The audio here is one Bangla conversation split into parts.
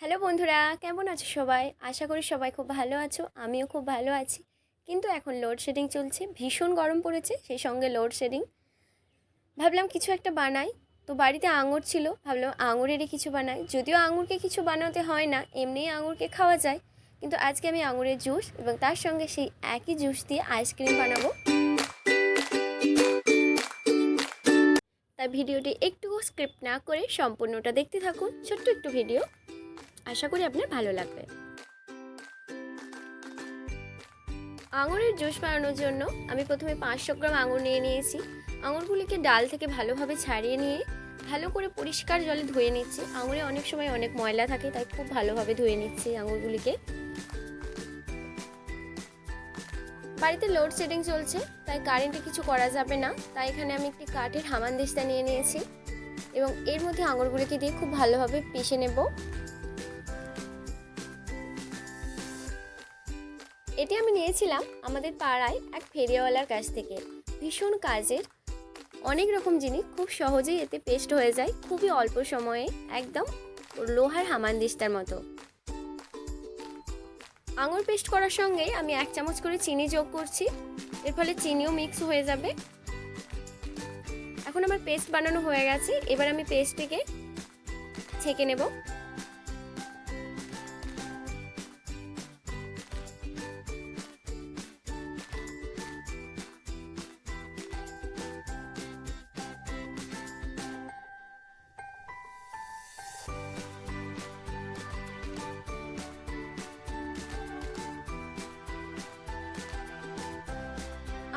হ্যালো বন্ধুরা, কেমন আছো সবাই? আশা করি সবাই খুব ভালো আছো। আমিও খুব ভালো আছি। কিন্তু এখন লোডশেডিং চলছে, ভীষণ গরম পড়েছে, সেই সঙ্গে লোডশেডিং। ভাবলাম কিছু একটা বানাই। তো বাড়িতে আঙুর ছিল, ভাবলাম আঙুরেরই কিছু বানাই। যদিও আঙুরকে কিছু বানাতে হয় না, এমনিই আঙুরকে খাওয়া যায়। কিন্তু আজকে আমি আঙুরের জুস এবং তার সঙ্গে সেই একই জুস দিয়ে আইসক্রিম বানাবো। তাই ভিডিওটি একটু স্ক্রিপ্ট না করে সম্পূর্ণটা দেখতে থাকুন। ছোট্ট একটু ভিডিও, আশা করি আপনার ভালো লাগবে। আঙুরের জুস বানানোর জন্য আমি প্রথমে 500 গ্রাম আঙুর নিয়েছি। আঙুরগুলিকে ডাল থেকে ভালোভাবে ছাড়িয়ে নিয়ে ভালো করে পরিষ্কার জলে ধুয়ে নিচ্ছি। আঙুরে অনেক সময় অনেক ময়লা থাকে, তাই খুব ভালোভাবে ধুয়ে নিচ্ছি আঙুরগুলিকে। বাড়িতে লোডশেডিং চলছে, তাই কারেন্টে কিছু করা যাবে না, তাই এখানে আমি একটি কাঠের হামানদিস্তা নিয়ে নিয়েছি এবং এর মধ্যে আঙুরগুলিকে দিয়ে খুব ভালোভাবে পিষে নেব। এটি আমি নিয়েছিলাম আমাদের পাড়ায় এক ফেরিওয়ালার কাছ থেকে। ভীষণ কাজের, অনেক রকম জিনিস খুব সহজেই এতে পেস্ট হয়ে যায়, খুবই অল্প সময়ে, একদম লোহার হামানদিস্তার মতো। আঙুর পেস্ট করার সঙ্গে আমি 1 চামচ করে চিনি যোগ করছি, এর ফলে চিনিও মিক্স হয়ে যাবে। এখন আমার পেস্ট বানানো হয়ে গেছে, এবার আমি পেস্টটিকে ছেঁকে নেব।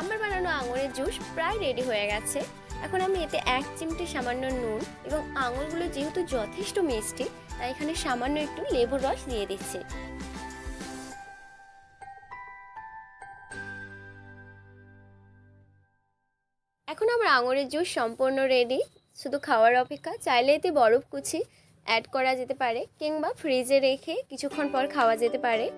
আমার বানানো আঙুরের জুস প্রায় রেডি হয়ে গেছে। এখন আমি এতে 1 চিমটি সামান্য নুন এবং আঙুরগুলো যেহেতু যথেষ্ট মিষ্টি, তাই এখানে সামান্য একটু লেবুর রস দিয়ে দিচ্ছি। এখন আমার আঙুরের জুস সম্পূর্ণ রেডি, শুধু খাওয়ার অপেক্ষা। চাইলে এতে বরফ কুচি অ্যাড করা যেতে পারে কিংবা ফ্রিজে রেখে কিছুক্ষণ পর খাওয়া যেতে পারে।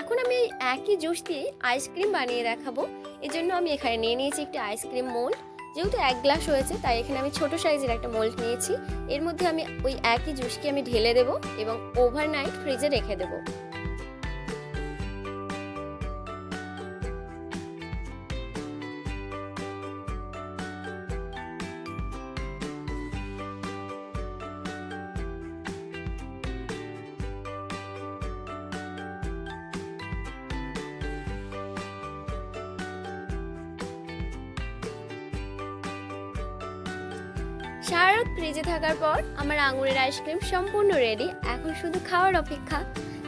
এখন আমি একই জুস দিয়ে আইসক্রিম বানিয়ে দেখাবো। এজন্য আমি এখানে নিয়ে নিয়েছি একটি আইসক্রিম মোল্ড। যেহেতু 1 গ্লাস হয়েছে, তাই এখানে আমি ছোট সাইজের একটা মোল্ড নিয়েছি। এর মধ্যে আমি ওই একই জুসকে আমি ঢেলে দেব এবং ওভারনাইট ফ্রিজে রেখে দেবো। সারা রাত ফ্রিজে থাকার পর আমার আঙুরের আইসক্রিম সম্পূর্ণ রেডি, এখন শুধু খাওয়ার অপেক্ষা।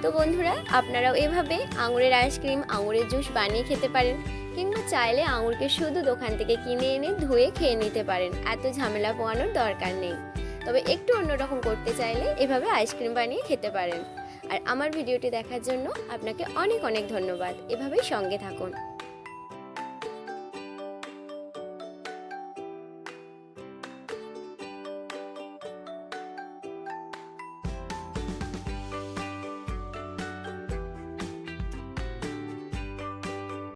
তো বন্ধুরা, আপনারাও এভাবে আঙুরের আইসক্রিম, আঙুরের জুস বানিয়ে খেতে পারেন, কিংবা চাইলে আঙুরকে শুধু দোকান থেকে কিনে এনে ধুয়ে খেয়ে নিতে পারেন। এত ঝামেলা পোহানোর দরকার নেই। তবে একটু অন্যরকম করতে চাইলে এভাবে আইসক্রিম বানিয়ে খেতে পারেন। আর আমার ভিডিওটি দেখার জন্য আপনাকে অনেক অনেক ধন্যবাদ। এভাবেই সঙ্গে থাকুন।